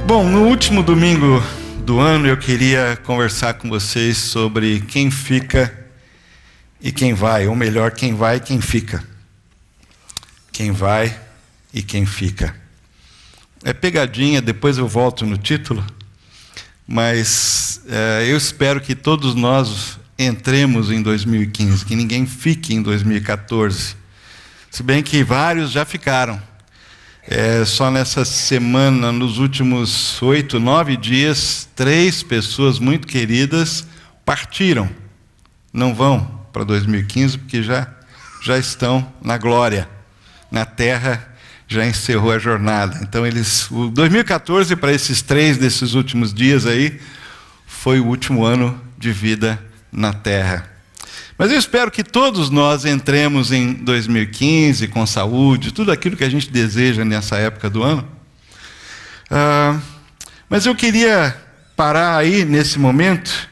Bom, no último domingo do ano eu queria conversar com vocês sobre quem fica e quem vai, ou melhor, quem vai e quem fica. Quem vai e quem fica. É pegadinha, depois eu volto no título, mas eu espero que todos nós entremos em 2015, que ninguém fique em 2014. Se bem que vários já ficaram. Só nessa semana, nos últimos 8, 9 dias, 3 pessoas muito queridas partiram. Não vão para 2015 porque já estão na glória. Na terra já encerrou a jornada. Então o 2014 para esses 3 desses últimos dias aí foi o último ano de vida na terra. Mas eu espero que todos nós entremos em 2015 com saúde, tudo aquilo que a gente deseja nessa época do ano. Mas eu queria parar aí nesse momento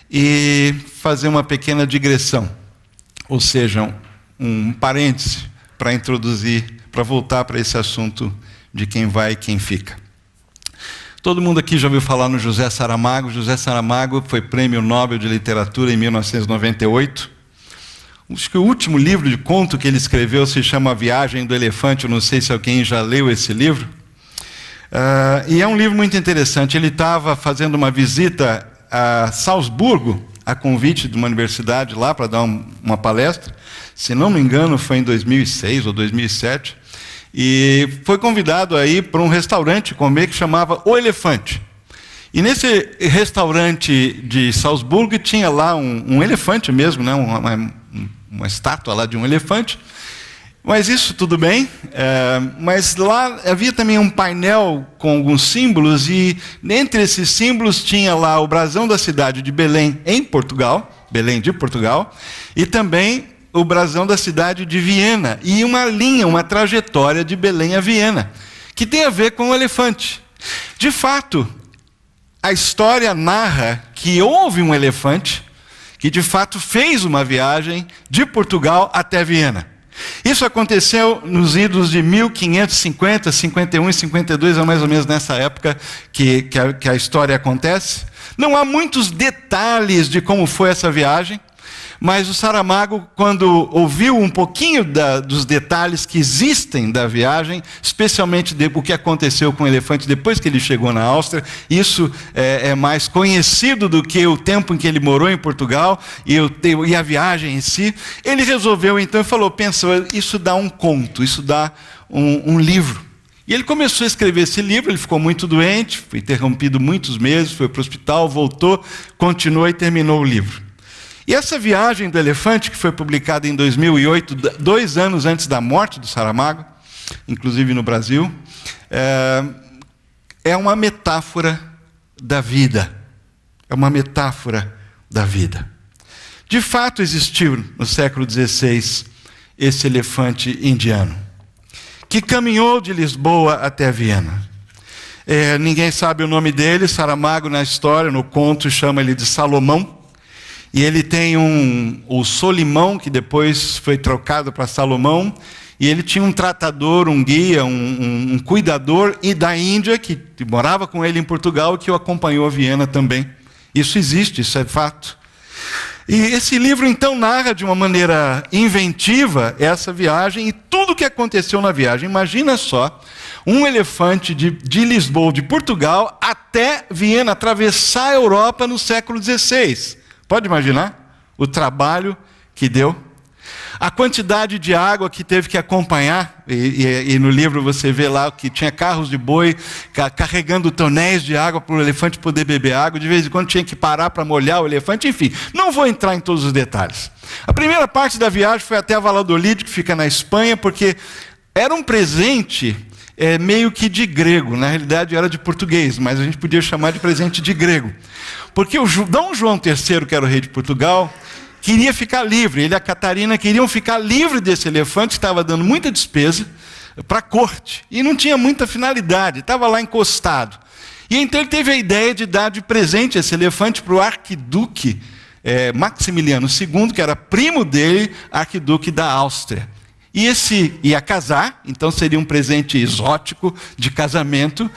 e fazer uma pequena digressão, ou seja, um parêntese para introduzir, para voltar para esse assunto de quem vai e quem fica. Todo mundo aqui já ouviu falar no José Saramago. José Saramago foi Prêmio Nobel de Literatura em 1998. Acho que o último livro de conto que ele escreveu se chama A Viagem do Elefante. Eu não sei se alguém já leu esse livro. E é um livro muito interessante. Ele estava fazendo uma visita a Salzburgo, a convite de uma universidade lá para dar uma palestra. Se não me engano, foi em 2006 ou 2007. E foi convidado a ir para um restaurante comer que chamava O Elefante. E nesse restaurante de Salzburgo tinha lá um elefante mesmo, né? Uma estátua lá de um elefante. Mas isso tudo bem. Mas lá havia também um painel com alguns símbolos, e entre esses símbolos tinha lá o brasão da cidade de Belém, em Portugal, Belém de Portugal, e também o brasão da cidade de Viena, e uma linha, uma trajetória de Belém a Viena, que tem a ver com o elefante. De fato, a história narra que houve um elefante que de fato fez uma viagem de Portugal até Viena. Isso aconteceu nos idos de 1550, 51 e 52, é mais ou menos nessa época que a história acontece. Não há muitos detalhes de como foi essa viagem, mas o Saramago, quando ouviu um pouquinho dos detalhes que existem da viagem, especialmente o que aconteceu com o elefante depois que ele chegou na Áustria, isso é mais conhecido do que o tempo em que ele morou em Portugal e a viagem em si, ele resolveu então e falou, pensou, isso dá um conto, isso dá um livro. E ele começou a escrever esse livro, ele ficou muito doente, foi interrompido muitos meses, foi para o hospital, voltou, continuou e terminou o livro. E essa viagem do elefante, que foi publicada em 2008, 2 anos antes da morte do Saramago, inclusive no Brasil, é uma metáfora da vida. É uma metáfora da vida. De fato existiu no século XVI esse elefante indiano, que caminhou de Lisboa até Viena. Ninguém sabe o nome dele. Saramago, na história, no conto, chama ele de Salomão. E ele tem o Solimão, que depois foi trocado para Salomão, e ele tinha um tratador, um guia, um cuidador e da Índia, que morava com ele em Portugal, que o acompanhou a Viena também. Isso existe, isso é fato. E esse livro, então, narra de uma maneira inventiva essa viagem e tudo o que aconteceu na viagem. Imagina só, um elefante de Lisboa, de Portugal, até Viena, atravessar a Europa no século XVI. Pode imaginar o trabalho que deu? A quantidade de água que teve que acompanhar, e no livro você vê lá que tinha carros de boi carregando tonéis de água para o elefante poder beber água, de vez em quando tinha que parar para molhar o elefante, enfim, não vou entrar em todos os detalhes. A primeira parte da viagem foi até Valladolid, que fica na Espanha, porque era um presente meio que de grego, na realidade era de português, mas a gente podia chamar de presente de grego. Porque o Dom João III, que era o rei de Portugal, queria ficar livre, ele e a Catarina queriam ficar livre desse elefante, que estava dando muita despesa para a corte, e não tinha muita finalidade, estava lá encostado. E então ele teve a ideia de dar de presente esse elefante para o arquiduque Maximiliano II, que era primo dele, arquiduque da Áustria. E esse ia casar, então seria um presente exótico de casamento,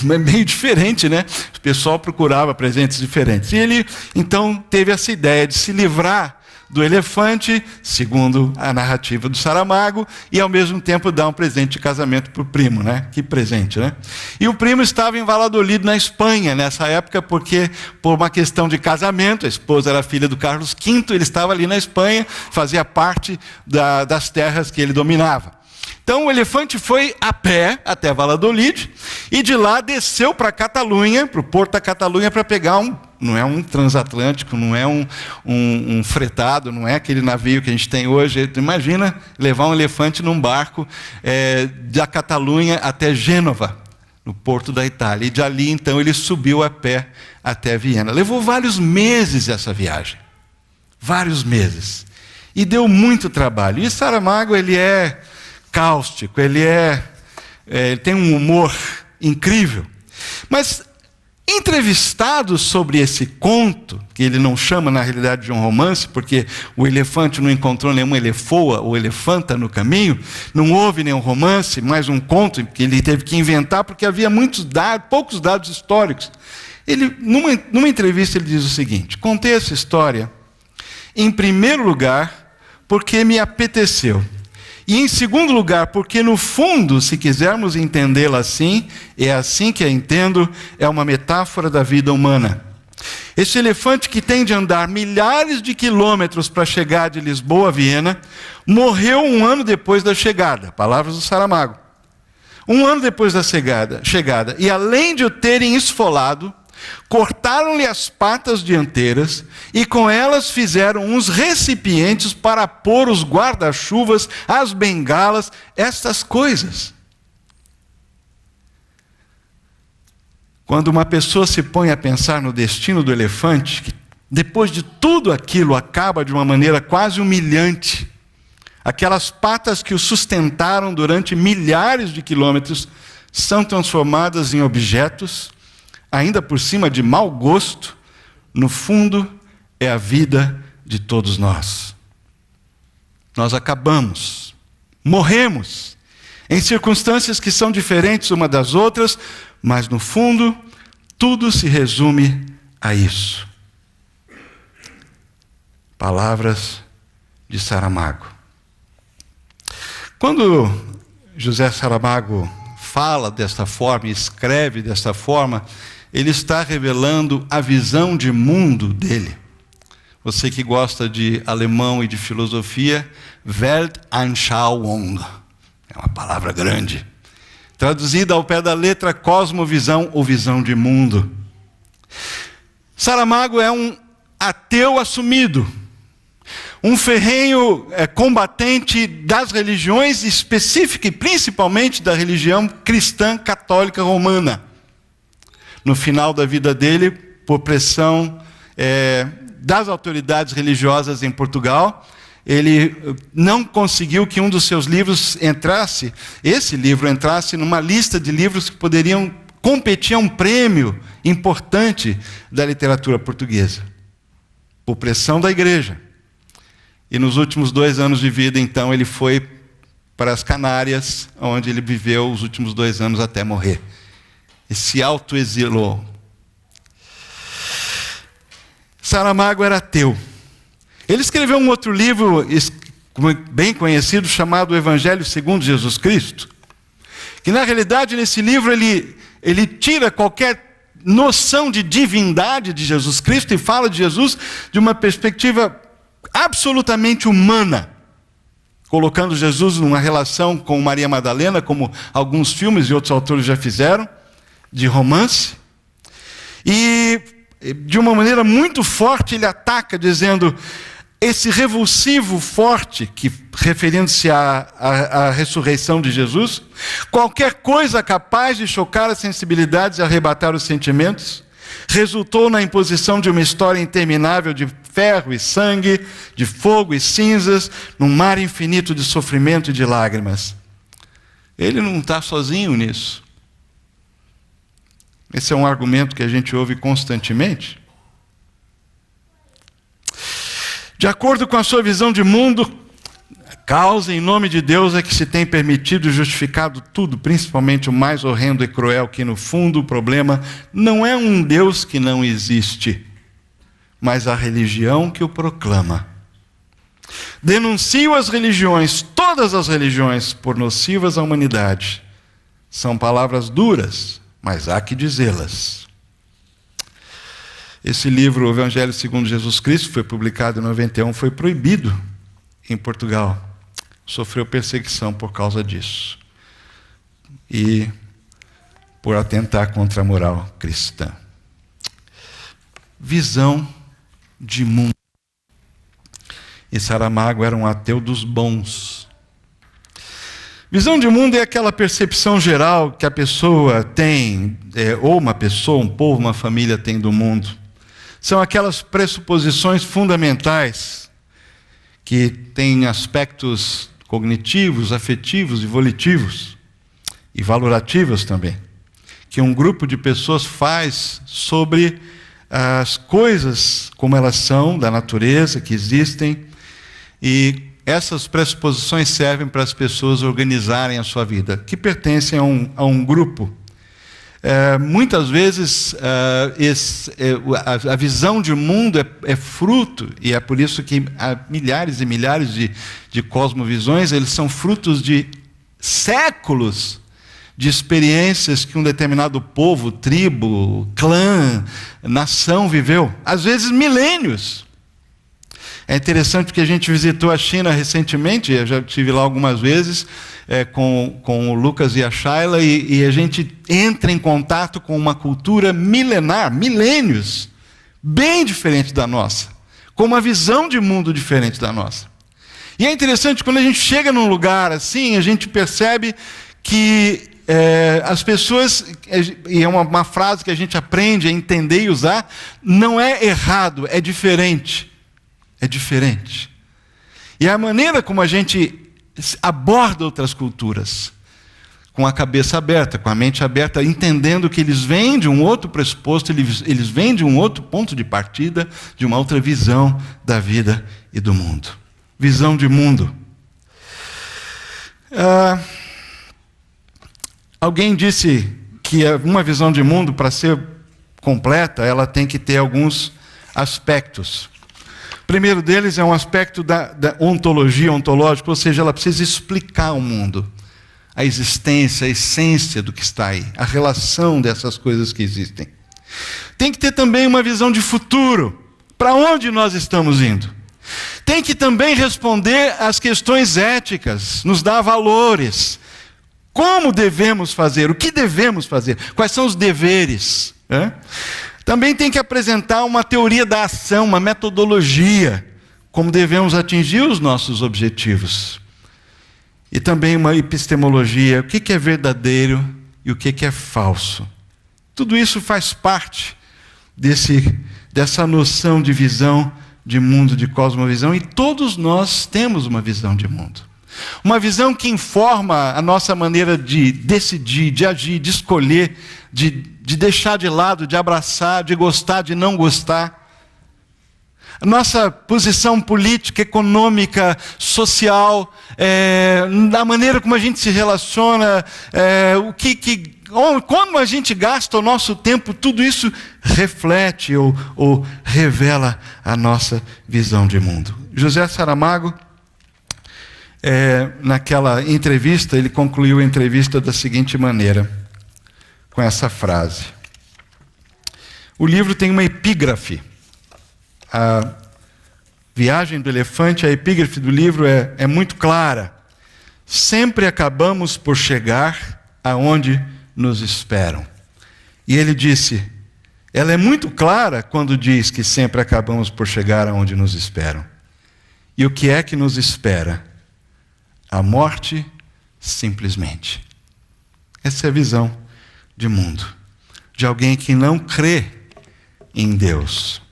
meio diferente, né? O pessoal procurava presentes diferentes. E ele, então, teve essa ideia de se livrar do elefante, segundo a narrativa do Saramago, e ao mesmo tempo dar um presente de casamento para o primo, né? Que presente, né? E o primo estava em Valladolid, na Espanha, nessa época, porque por uma questão de casamento, a esposa era filha do Carlos V, ele estava ali na Espanha, fazia parte das terras que ele dominava. Então o elefante foi a pé até Valladolid e de lá desceu para a Catalunha, para o porto da Catalunha, para pegar não é um transatlântico, não é um fretado, não é aquele navio que a gente tem hoje. Imagina levar um elefante num barco da Catalunha até Gênova, no porto da Itália. E de ali, então, ele subiu a pé até Viena. Levou vários meses essa viagem. Vários meses. E deu muito trabalho. E Saramago, ele é cáustico, ele tem um humor incrível. Mas, entrevistado sobre esse conto, que ele não chama na realidade de um romance, porque o elefante não encontrou nenhuma elefoa ou elefanta no caminho, não houve nenhum romance, mais um conto que ele teve que inventar, porque havia poucos dados históricos. Ele, numa entrevista, ele diz o seguinte: contei essa história, em primeiro lugar, porque me apeteceu. E em segundo lugar, porque no fundo, se quisermos entendê-la assim, é assim que a entendo, é uma metáfora da vida humana. Esse elefante que tem de andar milhares de quilômetros para chegar de Lisboa a Viena, morreu 1 ano depois da chegada, palavras do Saramago. 1 ano depois da chegada, e além de o terem esfolado, cortaram-lhe as patas dianteiras e com elas fizeram uns recipientes para pôr os guarda-chuvas, as bengalas, estas coisas. Quando uma pessoa se põe a pensar no destino do elefante, que depois de tudo aquilo acaba de uma maneira quase humilhante, aquelas patas que o sustentaram durante milhares de quilômetros são transformadas em objetos, ainda por cima de mau gosto, no fundo é a vida de todos nós. Nós acabamos, morremos, em circunstâncias que são diferentes uma das outras, mas no fundo, tudo se resume a isso. Palavras de Saramago. Quando José Saramago fala desta forma e escreve desta forma, ele está revelando a visão de mundo dele. Você que gosta de alemão e de filosofia, Weltanschauung, é uma palavra grande. Traduzida ao pé da letra, cosmovisão ou visão de mundo. Saramago é um ateu assumido, um ferrenho combatente das religiões, específica e principalmente da religião cristã católica romana. No final da vida dele, por pressão das autoridades religiosas em Portugal, ele não conseguiu que um dos seus livros esse livro entrasse numa lista de livros que poderiam competir a um prêmio importante da literatura portuguesa, por pressão da igreja. E nos últimos 2 anos de vida, então, ele foi para as Canárias, onde ele viveu os últimos 2 anos até morrer. E se autoexilou. Saramago era ateu. Ele escreveu um outro livro bem conhecido, chamado O Evangelho segundo Jesus Cristo, que na realidade nesse livro ele tira qualquer noção de divindade de Jesus Cristo e fala de Jesus de uma perspectiva absolutamente humana, colocando Jesus numa relação com Maria Madalena, como alguns filmes e outros autores já fizeram, de romance. E de uma maneira muito forte ele ataca, dizendo: esse revulsivo forte, referindo-se à ressurreição de Jesus, qualquer coisa capaz de chocar as sensibilidades e arrebatar os sentimentos, resultou na imposição de uma história interminável de ferro e sangue, de fogo e cinzas, num mar infinito de sofrimento e de lágrimas. Ele não está sozinho nisso. Esse é um argumento que a gente ouve constantemente. De acordo com a sua visão de mundo, causa em nome de Deus é que se tem permitido e justificado tudo, principalmente o mais horrendo e cruel, que no fundo o problema não é um Deus que não existe, mas a religião que o proclama. Denuncio as religiões, todas as religiões, por nocivas à humanidade. São palavras duras, mas há que dizê-las. Esse livro, o Evangelho segundo Jesus Cristo, foi publicado em 91, foi proibido em Portugal. Sofreu perseguição por causa disso. E por atentar contra a moral cristã. Visão de mundo. E Saramago era um ateu dos bons. Visão de mundo é aquela percepção geral que a pessoa tem, ou uma pessoa, um povo, uma família tem do mundo. São aquelas pressuposições fundamentais que têm aspectos cognitivos, afetivos e volitivos, e valorativos também, que um grupo de pessoas faz sobre as coisas como elas são, da natureza, que existem, e essas pressuposições servem para as pessoas organizarem a sua vida, que pertencem a um grupo. Muitas vezes a visão de mundo é fruto, e é por isso que há milhares e milhares de cosmovisões, eles são frutos de séculos de experiências que um determinado povo, tribo, clã, nação viveu, às vezes milênios. É interessante porque a gente visitou a China recentemente, eu já estive lá algumas vezes, com o Lucas e a Shayla, e a gente entra em contato com uma cultura milenar, milênios, bem diferente da nossa, com uma visão de mundo diferente da nossa. E é interessante, quando a gente chega num lugar assim, a gente percebe que as pessoas, e é uma frase que a gente aprende a entender e usar, não é errado, é diferente. É diferente. E a maneira como a gente aborda outras culturas, com a cabeça aberta, com a mente aberta, entendendo que eles vêm de um outro pressuposto, eles vêm de um outro ponto de partida, de uma outra visão da vida e do mundo. Visão de mundo. Alguém disse que uma visão de mundo, para ser completa, ela tem que ter alguns aspectos. O primeiro deles é um aspecto da ontologia, ontológica, ou seja, ela precisa explicar o mundo, a existência, a essência do que está aí, a relação dessas coisas que existem. Tem que ter também uma visão de futuro, para onde nós estamos indo. Tem que também responder às questões éticas, nos dar valores. Como devemos fazer? O que devemos fazer? Quais são os deveres? Também tem que apresentar uma teoria da ação, uma metodologia, como devemos atingir os nossos objetivos. E também uma epistemologia, o que é verdadeiro e o que é falso. Tudo isso faz parte dessa noção de visão de mundo, de cosmovisão, e todos nós temos uma visão de mundo. Uma visão que informa a nossa maneira de decidir, de agir, de escolher, de deixar de lado, de abraçar, de gostar, de não gostar. A nossa posição política, econômica, social, a maneira como a gente se relaciona, como a gente gasta o nosso tempo, tudo isso reflete ou revela a nossa visão de mundo. José Saramago, naquela entrevista, ele concluiu a entrevista da seguinte maneira, com essa frase. O livro tem uma epígrafe. A Viagem do Elefante, a epígrafe do livro é muito clara. Sempre acabamos por chegar aonde nos esperam. E ele disse, ela é muito clara quando diz que sempre acabamos por chegar aonde nos esperam. E o que é que nos espera? A morte, simplesmente. Essa é a visão de mundo, de alguém que não crê em Deus,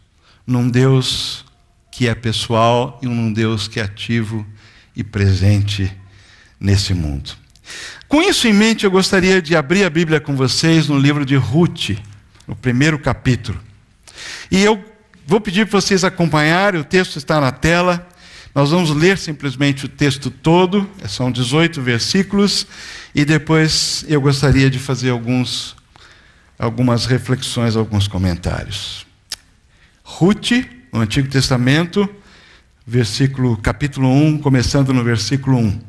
num Deus que é pessoal e num Deus que é ativo e presente nesse mundo. Com isso em mente, eu gostaria de abrir a Bíblia com vocês no livro de Ruth, no 1º capítulo. E eu vou pedir para vocês acompanharem, o texto está na tela. Nós vamos ler simplesmente o texto todo, são 18 versículos, e depois eu gostaria de fazer algumas reflexões, alguns comentários. Ruth, no Antigo Testamento, capítulo 1, começando no versículo 1.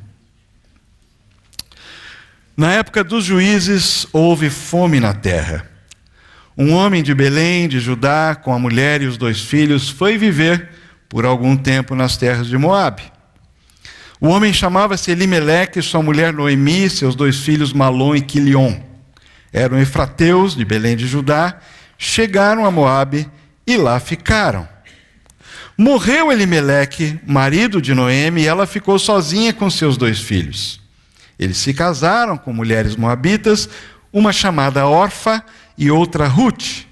Na época dos juízes, houve fome na terra. Um homem de Belém, de Judá, com a mulher e os 2 filhos, foi viver por algum tempo nas terras de Moabe. O homem chamava-se Elimeleque, sua mulher Noemi, seus 2 filhos Malom e Quilion. Eram efrateus de Belém de Judá, chegaram a Moabe e lá ficaram. Morreu Elimeleque, marido de Noemi, e ela ficou sozinha com seus 2 filhos. Eles se casaram com mulheres moabitas, uma chamada Orfa e outra Ruth.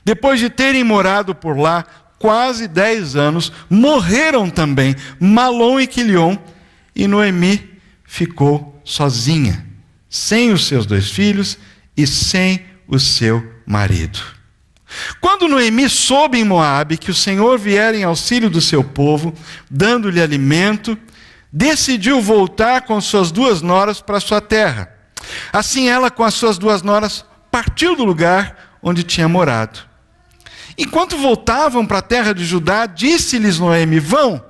Depois de terem morado por lá quase 10 anos, morreram também Malom e Quilion, e Noemi ficou sozinha, sem os seus 2 filhos e sem o seu marido. Quando Noemi soube em Moabe que o Senhor viera em auxílio do seu povo, dando-lhe alimento, decidiu voltar com suas 2 noras para sua terra. Assim ela, com as suas 2 noras, partiu do lugar onde tinha morado. Enquanto voltavam para a terra de Judá, disse-lhes Noemi: vão,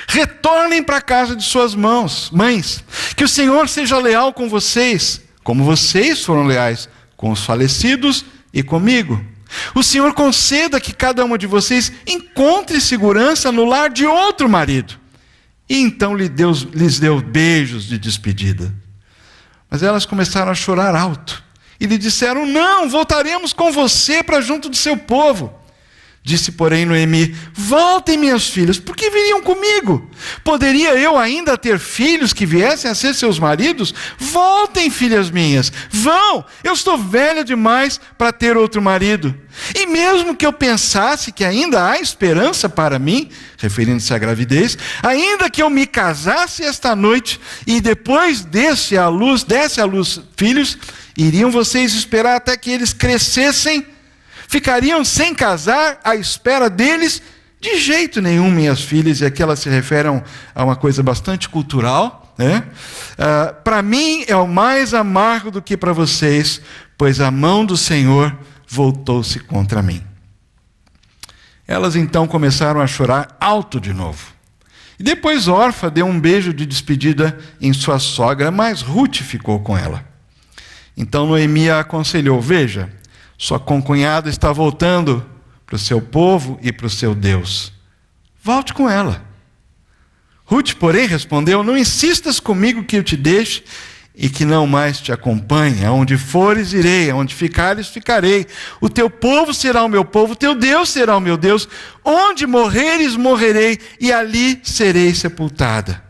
retornem para a casa de suas mães, que o Senhor seja leal com vocês, como vocês foram leais com os falecidos e comigo. O Senhor conceda que cada uma de vocês encontre segurança no lar de outro marido. E então lhes deu beijos de despedida. Mas elas começaram a chorar alto e lhe disseram: não, voltaremos com você para junto do seu povo. Disse, porém, Noemi: voltem, minhas filhas, por que viriam comigo? Poderia eu ainda ter filhos que viessem a ser seus maridos? Voltem, filhas minhas, vão, eu estou velha demais para ter outro marido. E mesmo que eu pensasse que ainda há esperança para mim, referindo-se à gravidez, ainda que eu me casasse esta noite e depois desse à luz filhos, iriam vocês esperar até que eles crescessem? Ficariam sem casar à espera deles? De jeito nenhum, minhas filhas. E aqui elas se referem a uma coisa bastante cultural, né? Para mim é o mais amargo do que para vocês, pois a mão do Senhor voltou-se contra mim. Elas então começaram a chorar alto de novo. E depois Orfa deu um beijo de despedida em sua sogra, mas Ruth ficou com ela. Então Noemi a aconselhou: veja, sua concunhada está voltando para o seu povo e para o seu Deus. Volte com ela. Ruth, porém, respondeu: não insistas comigo que eu te deixe e que não mais te acompanhe. Aonde fores, irei. Aonde ficares, ficarei. O teu povo será o meu povo, o teu Deus será o meu Deus. Onde morreres, morrerei, e ali serei sepultada.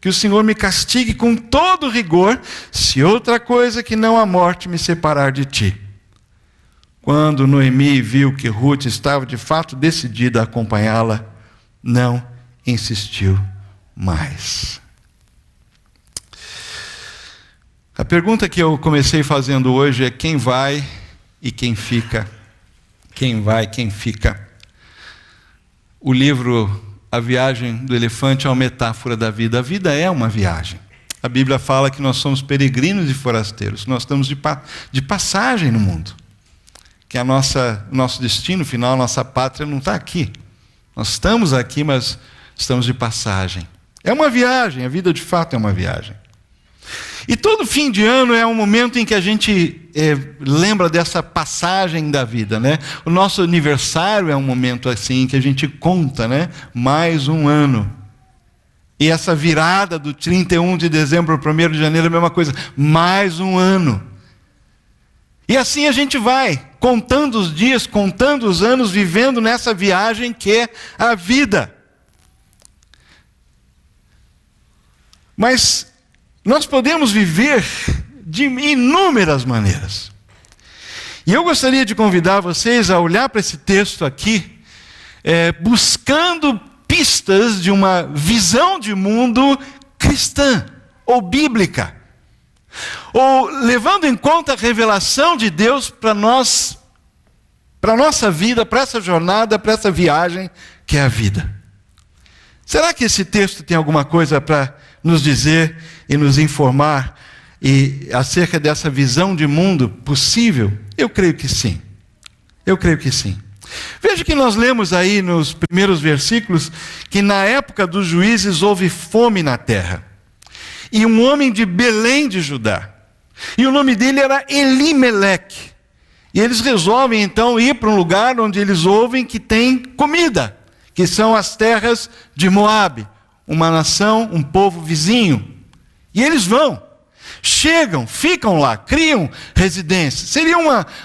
Que o Senhor me castigue com todo rigor, se outra coisa que não a morte me separar de ti. Quando Noemi viu que Ruth estava de fato decidida a acompanhá-la, não insistiu mais. A pergunta que eu comecei fazendo hoje é: quem vai e quem fica? Quem vai, quem fica? O livro A Viagem do Elefante é uma metáfora da vida. A vida é uma viagem. A Bíblia fala que nós somos peregrinos e forasteiros. Nós estamos de passagem no mundo. Que nosso destino final, nossa pátria não está aqui. Nós estamos aqui, mas estamos de passagem. É uma viagem, a vida de fato é uma viagem. E todo fim de ano é um momento em que a gente lembra dessa passagem da vida, né? O nosso aniversário é um momento assim que a gente conta, né? Mais um ano. E essa virada do 31 de dezembro para o 1º de janeiro é a mesma coisa. Mais um ano. E assim a gente vai, contando os dias, contando os anos, vivendo nessa viagem que é a vida. Mas nós podemos viver de inúmeras maneiras. E eu gostaria de convidar vocês a olhar para esse texto aqui, buscando pistas de uma visão de mundo cristã ou bíblica. Ou levando em conta a revelação de Deus para nós, para a nossa vida, para essa jornada, para essa viagem que é a vida. Será que esse texto tem alguma coisa para nos dizer e nos informar acerca dessa visão de mundo possível? Eu creio que sim. Eu creio que sim. Veja que nós lemos aí nos primeiros versículos que na época dos juízes houve fome na terra. E um homem de Belém de Judá. E o nome dele era Elimeleque. E eles resolvem então ir para um lugar onde eles ouvem que tem comida, que são as terras de Moabe, uma nação, um povo vizinho. E eles vão, chegam, ficam lá, criam residência. Seria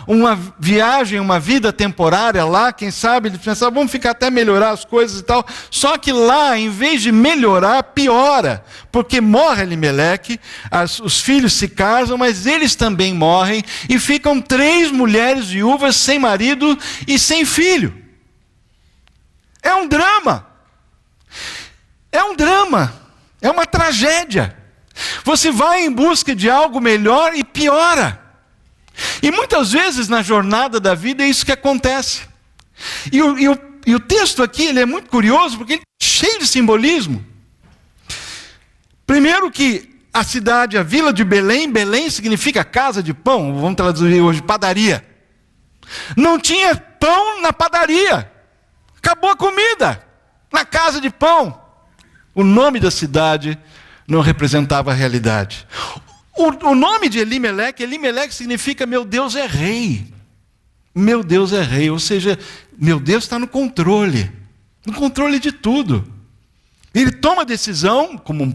uma viagem, uma vida temporária lá, quem sabe eles pensavam, vamos ficar até melhorar as coisas e tal. Só que lá, em vez de melhorar, piora, porque morre Elimeleque, os filhos se casam, mas eles também morrem, e ficam 3 mulheres viúvas sem marido e sem filho. É um drama. É um drama. É uma tragédia. Você vai em busca de algo melhor e piora. E muitas vezes na jornada da vida é isso que acontece. E o texto aqui ele é muito curioso porque ele é cheio de simbolismo. Primeiro que a cidade, a vila de Belém, Belém significa casa de pão, vamos traduzir hoje, padaria. Não tinha pão na padaria. Acabou a comida na casa de pão. O nome da cidade não representava a realidade. O nome de Elimeleque significa meu Deus é rei. Meu Deus é rei, ou seja, meu Deus está no controle de tudo. Ele toma decisão como um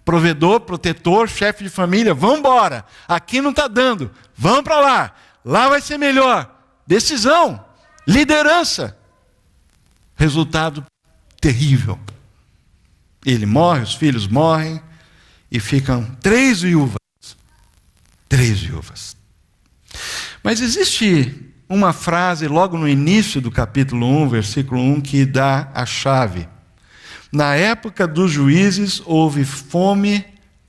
provedor, protetor, chefe de família, vamos embora, aqui não está dando, vamos para lá vai ser melhor. Decisão, liderança. Resultado terrível. Ele morre, os filhos morrem, e ficam 3 viúvas. 3 viúvas. Mas existe uma frase logo no início do capítulo 1, versículo 1, que dá a chave. Na época dos juízes houve fome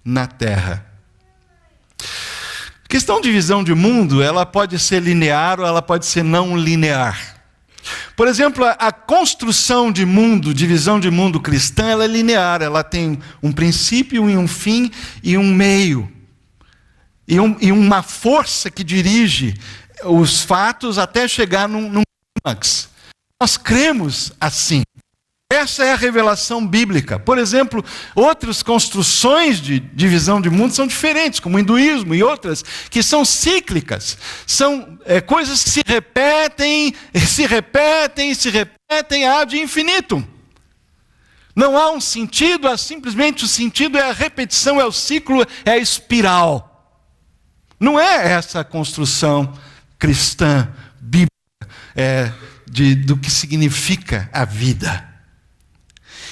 na terra. A questão de visão de mundo, ela pode ser linear ou ela pode ser não linear. Por exemplo, a construção de mundo, de visão de mundo cristã, ela é linear, ela tem um princípio e um fim e um meio. E uma força que dirige os fatos até chegar num clímax. Nós cremos assim. Essa é a revelação bíblica. Por exemplo, outras construções de visão de mundo são diferentes, como o hinduísmo e outras, que são cíclicas. São coisas que se repetem há de infinito. Não há um sentido, simplesmente o sentido é a repetição, é o ciclo, é a espiral. Não é essa a construção cristã, bíblica, do que significa a vida.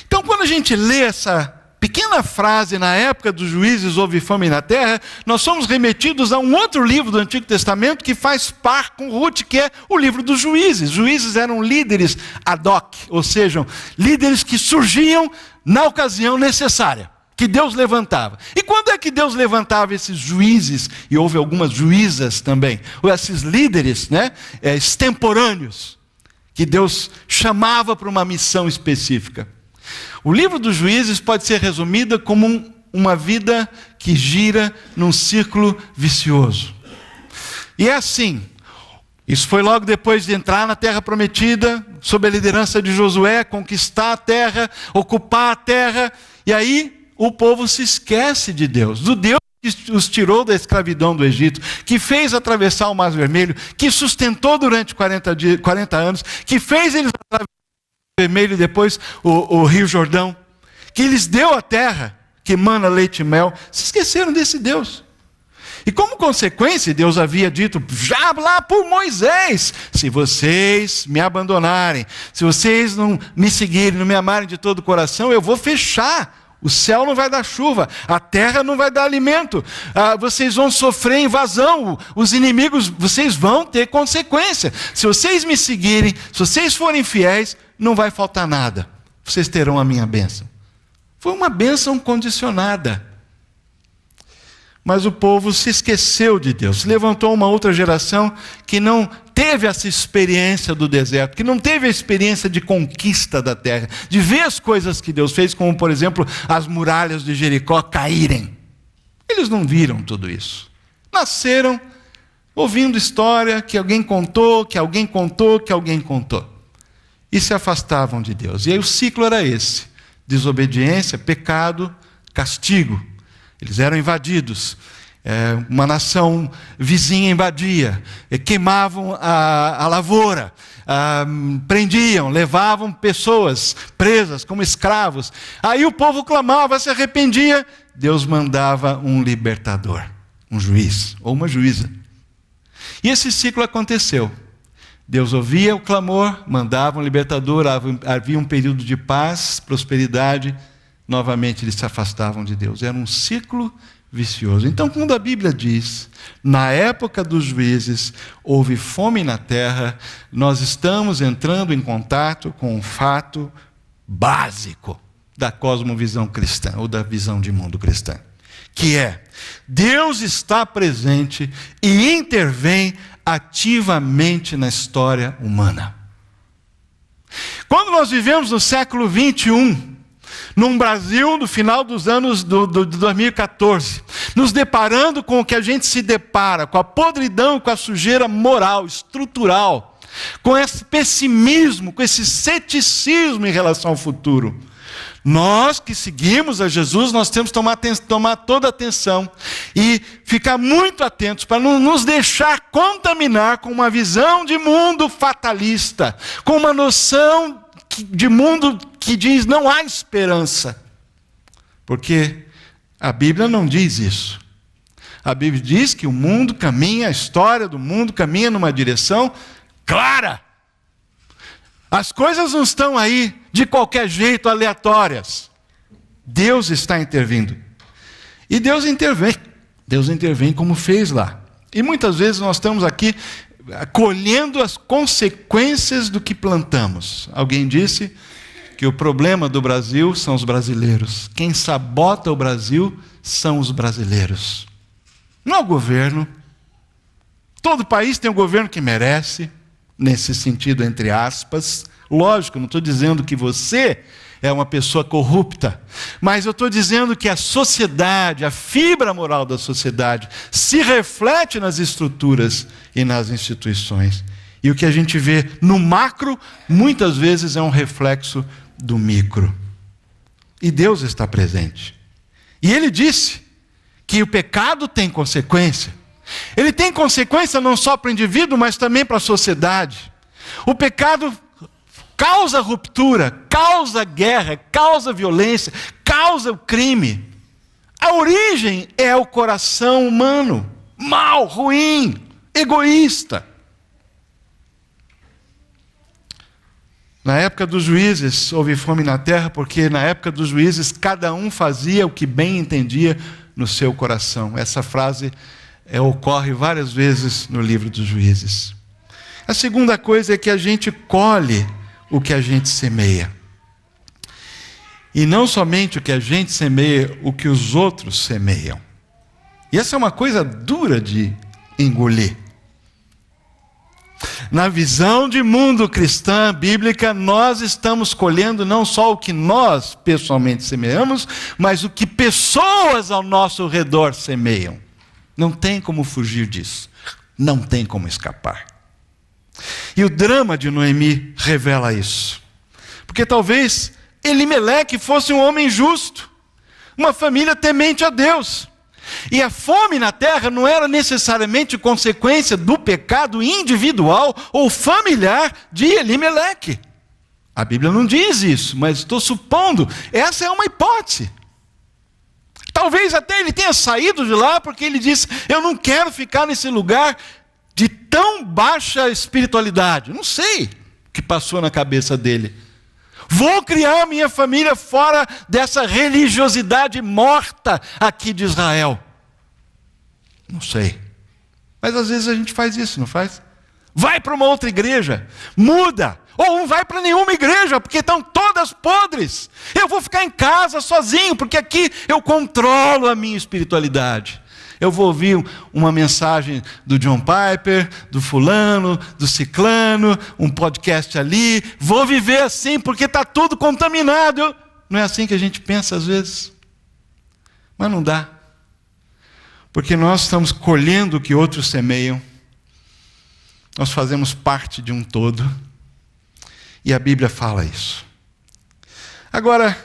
Então, quando a gente lê essa pequena frase, na época dos juízes houve fome na terra, nós somos remetidos a um outro livro do Antigo Testamento que faz par com Ruth, que é o livro dos juízes. Juízes eram líderes ad hoc, ou seja, líderes que surgiam na ocasião necessária, que Deus levantava. E quando é que Deus levantava esses juízes? E houve algumas juízas também, ou esses líderes, extemporâneos, que Deus chamava para uma missão específica. O livro dos juízes pode ser resumido como uma vida que gira num círculo vicioso. E é assim, isso foi logo depois de entrar na terra prometida, sob a liderança de Josué, conquistar a terra, ocupar a terra, e aí o povo se esquece de Deus, do Deus que os tirou da escravidão do Egito, que fez atravessar o Mar Vermelho, que sustentou durante 40 anos, que fez eles atravessar Vermelho e depois o Rio Jordão, que lhes deu a terra, que emana leite e mel. Se esqueceram desse Deus. E como consequência, Deus havia dito, já lá por Moisés, se vocês me abandonarem, se vocês não me seguirem, não me amarem de todo o coração, eu vou fechar. O céu não vai dar chuva, a terra não vai dar alimento, vocês vão sofrer invasão, os inimigos, vocês vão ter consequência. Se vocês me seguirem, se vocês forem fiéis, não vai faltar nada. Vocês terão a minha bênção. Foi uma bênção condicionada. Mas o povo se esqueceu de Deus. Se levantou uma outra geração que não teve essa experiência do deserto, que não teve a experiência de conquista da terra, de ver as coisas que Deus fez, como por exemplo, as muralhas de Jericó caírem. Eles não viram tudo isso. Nasceram ouvindo história que alguém contou, que alguém contou, que alguém contou. E se afastavam de Deus. E aí o ciclo era esse: desobediência, pecado, castigo. Eles eram invadidos. Uma nação vizinha invadia, queimavam a lavoura, prendiam, levavam pessoas presas como escravos. Aí o povo clamava, se arrependia, Deus mandava um libertador, um juiz ou uma juíza. E esse ciclo aconteceu. Deus ouvia o clamor, mandava um libertador, havia um período de paz, prosperidade, novamente eles se afastavam de Deus. Era um ciclo vicioso. Então, quando a Bíblia diz, na época dos juízes, houve fome na terra, nós estamos entrando em contato com um fato básico da cosmovisão cristã, ou da visão de mundo cristã, que é, Deus está presente e intervém ativamente na história humana. Quando nós vivemos no século 21, num Brasil do final dos anos de 2014, nos deparando com o que a gente se depara, com a podridão, com a sujeira moral, estrutural, com esse pessimismo, com esse ceticismo em relação ao futuro, nós que seguimos a Jesus, nós temos que tomar toda a atenção e ficar muito atentos para não nos deixar contaminar com uma visão de mundo fatalista, com uma noção de mundo que diz não há esperança. Porque a Bíblia não diz isso. A Bíblia diz que o mundo caminha, a história do mundo caminha numa direção clara. As coisas não estão aí de qualquer jeito, aleatórias. Deus está intervindo. E Deus intervém. Deus intervém como fez lá. E muitas vezes nós estamos aqui colhendo as consequências do que plantamos. Alguém disse que o problema do Brasil são os brasileiros. Quem sabota o Brasil são os brasileiros. Não é o governo. Todo país tem um governo que merece, nesse sentido, entre aspas. Lógico, não estou dizendo que você é uma pessoa corrupta, mas eu estou dizendo que a sociedade, a fibra moral da sociedade, se reflete nas estruturas e nas instituições. E o que a gente vê no macro, muitas vezes é um reflexo do micro. E Deus está presente. E Ele disse que o pecado tem consequência. Ele tem consequência não só para o indivíduo, mas também para a sociedade. O pecado causa ruptura, causa guerra, causa violência, causa o crime. A origem é o coração humano, mau, ruim, egoísta. Na época dos juízes houve fome na terra, porque na época dos juízes cada um fazia o que bem entendia no seu coração. Essa frase ocorre várias vezes no livro dos juízes. A segunda coisa é que a gente colhe o que a gente semeia. E não somente o que a gente semeia, o que os outros semeiam. E essa é uma coisa dura de engolir. Na visão de mundo cristã, bíblica, nós estamos colhendo não só o que nós pessoalmente semeamos, mas o que pessoas ao nosso redor semeiam. Não tem como fugir disso. Não tem como escapar. E o drama de Noemi revela isso. Porque talvez Elimeleque fosse um homem justo, uma família temente a Deus. E a fome na terra não era necessariamente consequência do pecado individual ou familiar de Elimeleque. A Bíblia não diz isso, mas estou supondo, essa é uma hipótese. Talvez até ele tenha saído de lá porque ele disse, eu não quero ficar nesse lugar de tão baixa espiritualidade. Não sei o que passou na cabeça dele. Vou criar minha família fora dessa religiosidade morta aqui de Israel. Não sei. Mas às vezes a gente faz isso, não faz? Vai para uma outra igreja, muda. Ou não vai para nenhuma igreja, porque estão todas podres. Eu vou ficar em casa sozinho, porque aqui eu controlo a minha espiritualidade. Eu vou ouvir uma mensagem do John Piper, do fulano, do ciclano, um podcast ali. Vou viver assim porque está tudo contaminado. Não é assim que a gente pensa às vezes? Mas não dá. Porque nós estamos colhendo o que outros semeiam. Nós fazemos parte de um todo. E a Bíblia fala isso. Agora,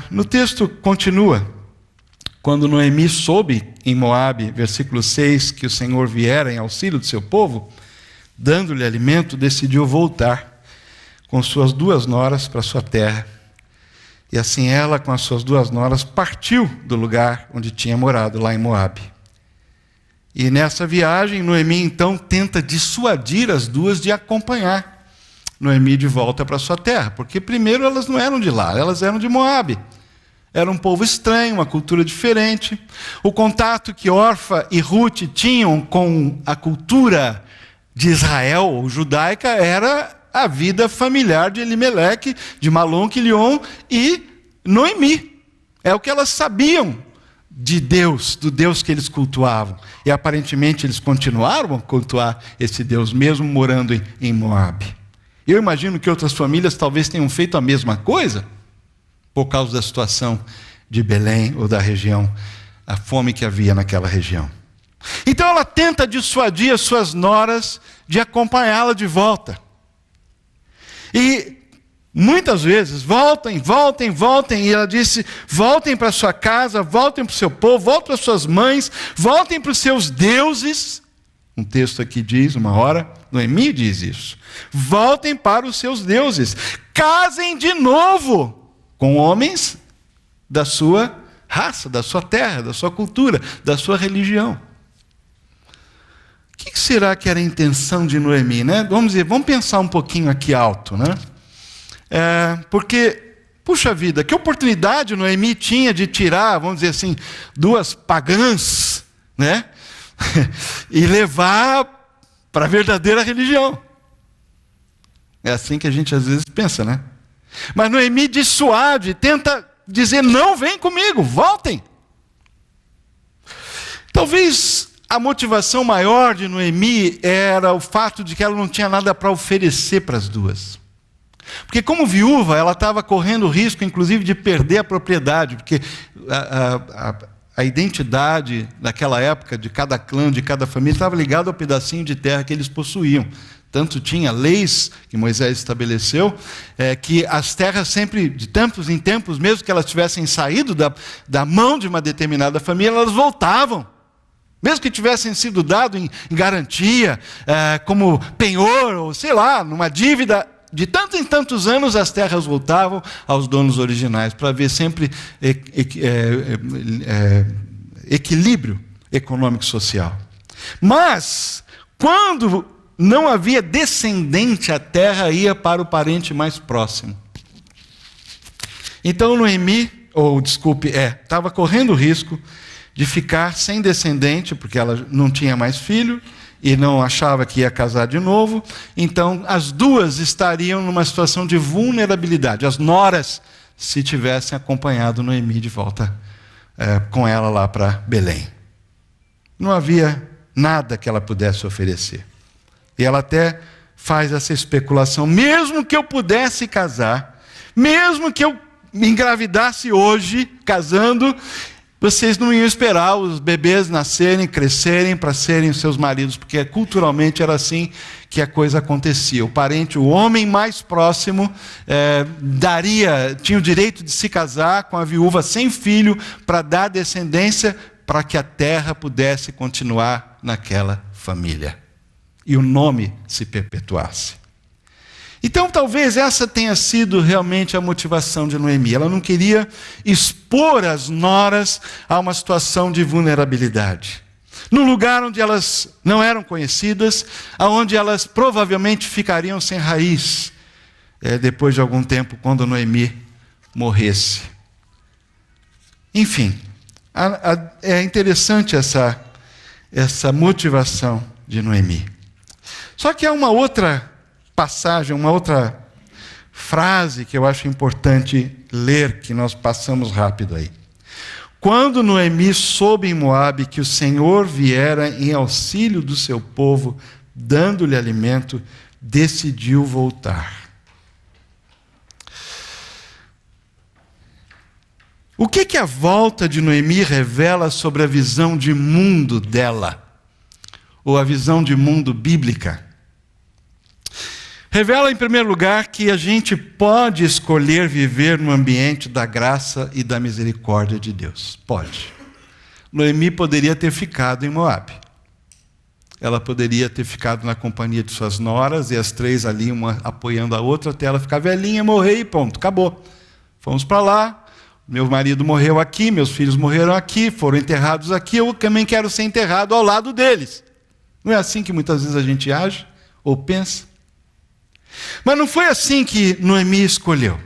no texto continua. Quando Noemi soube em Moabe, versículo 6, que o Senhor viera em auxílio do seu povo, dando-lhe alimento, decidiu voltar com suas 2 noras para sua terra. E assim ela, com as suas 2 noras, partiu do lugar onde tinha morado, lá em Moabe. E nessa viagem, Noemi então tenta dissuadir as 2 de acompanhar Noemi de volta para sua terra, porque primeiro elas não eram de lá, elas eram de Moabe. Era um povo estranho, uma cultura diferente. O contato que Orfa e Ruth tinham com a cultura de Israel, ou judaica, era a vida familiar de Elimeleque, de Malom, Quilion e Noemi. É o que elas sabiam de Deus, do Deus que eles cultuavam. E aparentemente eles continuaram a cultuar esse Deus, mesmo morando em Moabe. Eu imagino que outras famílias talvez tenham feito a mesma coisa, por causa da situação de Belém ou da região, a fome que havia naquela região. Então ela tenta dissuadir as suas noras de acompanhá-la de volta. E muitas vezes, voltem, e ela disse, voltem para sua casa, voltem para o seu povo, voltem para suas mães, voltem para os seus deuses. Um texto aqui diz, uma hora, Noemi diz isso. Voltem para os seus deuses, casem de novo com homens da sua raça, da sua terra, da sua cultura, da sua religião. O que será que era a intenção de Noemi, né? Vamos pensar um pouquinho aqui alto, né? Porque, puxa vida, que oportunidade Noemi tinha de tirar, vamos dizer assim, 2 pagãs, né? E levar para a verdadeira religião. É assim que a gente às vezes pensa, né? Mas Noemi dissuade, tenta dizer, não, vem comigo, voltem. Talvez a motivação maior de Noemi era o fato de que ela não tinha nada para oferecer para as 2. Porque como viúva, ela estava correndo o risco, inclusive, de perder a propriedade, porque a identidade daquela época, de cada clã, de cada família, estava ligada ao pedacinho de terra que eles possuíam. Tanto tinha leis que Moisés estabeleceu, que as terras sempre, de tempos em tempos, mesmo que elas tivessem saído da mão de uma determinada família, elas voltavam. Mesmo que tivessem sido dado em garantia, como penhor, ou sei lá, numa dívida, de tantos em tantos anos as terras voltavam aos donos originais, para haver sempre equilíbrio econômico-social. Mas, quando não havia descendente, a terra ia para o parente mais próximo. Então Noemi, estava correndo o risco de ficar sem descendente, porque ela não tinha mais filho e não achava que ia casar de novo. Então as 2 estariam numa situação de vulnerabilidade. As noras, se tivessem acompanhado Noemi de volta com ela lá para Belém. Não havia nada que ela pudesse oferecer. E ela até faz essa especulação, mesmo que eu pudesse casar, mesmo que eu me engravidasse hoje, casando, vocês não iam esperar os bebês nascerem, crescerem para serem os seus maridos, porque culturalmente era assim que a coisa acontecia. O parente, o homem mais próximo, tinha o direito de se casar com a viúva sem filho, para dar descendência, para que a terra pudesse continuar naquela família. E o nome se perpetuasse. Então talvez essa tenha sido realmente a motivação de Noemi. Ela não queria expor as noras a uma situação de vulnerabilidade. Num lugar onde elas não eram conhecidas, onde elas provavelmente ficariam sem raiz, depois de algum tempo, quando Noemi morresse. Enfim, é interessante essa motivação de Noemi. Só que há uma outra passagem, uma outra frase que eu acho importante ler, que nós passamos rápido aí. Quando Noemi soube em Moabe que o Senhor viera em auxílio do seu povo, dando-lhe alimento, decidiu voltar. O que a volta de Noemi revela sobre a visão de mundo dela? Ou a visão de mundo bíblica? Revela, em primeiro lugar, que a gente pode escolher viver no ambiente da graça e da misericórdia de Deus. Pode. Noemi poderia ter ficado em Moabe. Ela poderia ter ficado na companhia de suas noras, e as três ali, uma apoiando a outra, até ela ficar velhinha, morrer e pronto, acabou. Fomos para lá, meu marido morreu aqui, meus filhos morreram aqui, foram enterrados aqui, eu também quero ser enterrado ao lado deles. Não é assim que muitas vezes a gente age ou pensa? Mas não foi assim que Noemi escolheu.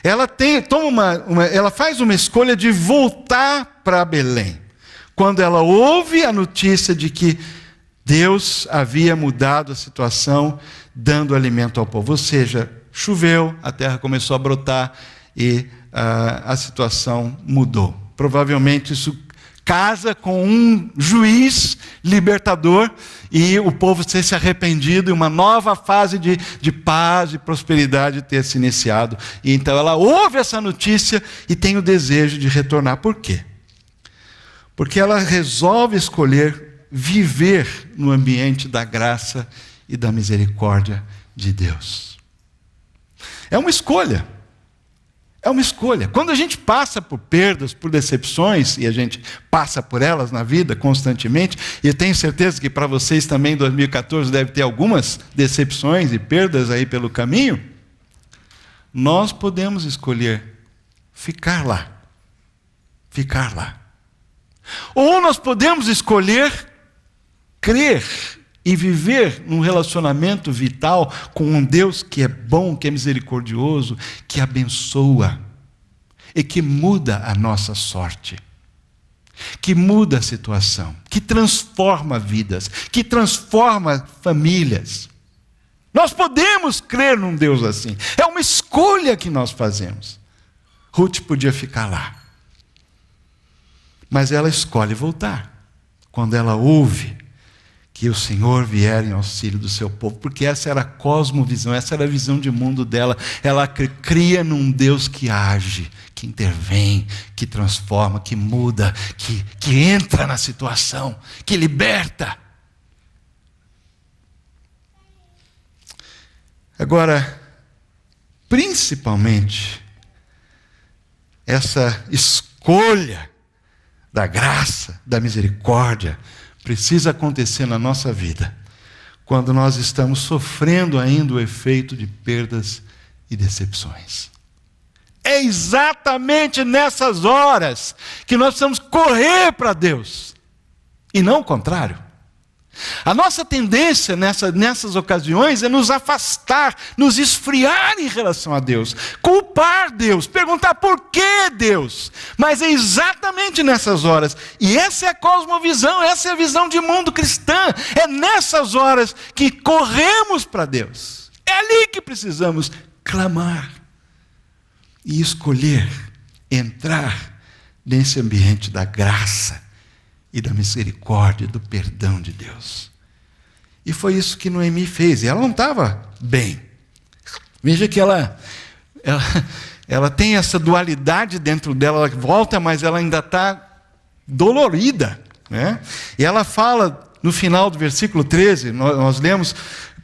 Ela faz uma escolha de voltar para Belém, quando ela ouve a notícia de que Deus havia mudado a situação, dando alimento ao povo. Ou seja, choveu, a terra começou a brotar e a situação mudou. Provavelmente isso casa com um juiz libertador e o povo ter se arrependido e uma nova fase de paz e prosperidade ter se iniciado. E então ela ouve essa notícia e tem o desejo de retornar. Por quê? Porque ela resolve escolher viver no ambiente da graça e da misericórdia de Deus. É uma escolha. É uma escolha. Quando a gente passa por perdas, por decepções, e a gente passa por elas na vida constantemente, e eu tenho certeza que para vocês também 2014 deve ter algumas decepções e perdas aí pelo caminho, nós podemos escolher ficar lá. Ficar lá. Ou nós podemos escolher crer e viver num relacionamento vital com um Deus que é bom, que é misericordioso, que abençoa e que muda a nossa sorte, que muda a situação, que transforma vidas, que transforma famílias. Nós podemos crer num Deus assim. É uma escolha que nós fazemos. Ruth podia ficar lá, mas ela escolhe voltar quando ela ouve que o Senhor vier em auxílio do seu povo, porque essa era a cosmovisão, essa era a visão de mundo dela. Ela cria num Deus que age, que intervém, que transforma, que muda, que entra na situação, que liberta. Agora, principalmente, essa escolha da graça, da misericórdia, precisa acontecer na nossa vida, quando nós estamos sofrendo ainda o efeito de perdas e decepções. É exatamente nessas horas que nós precisamos correr para Deus, e não o contrário. A nossa tendência nessas ocasiões é nos afastar, nos esfriar em relação a Deus, culpar Deus, perguntar por que Deus. Mas é exatamente nessas horas, e essa é a cosmovisão, essa é a visão de mundo cristã, é nessas horas que corremos para Deus. É ali que precisamos clamar e escolher entrar nesse ambiente da graça e da misericórdia, do perdão de Deus. E foi isso que Noemi fez. E ela não estava bem. Veja que ela tem essa dualidade dentro dela. Ela volta, mas ela ainda está dolorida, né? E ela fala, no final do versículo 13, nós lemos: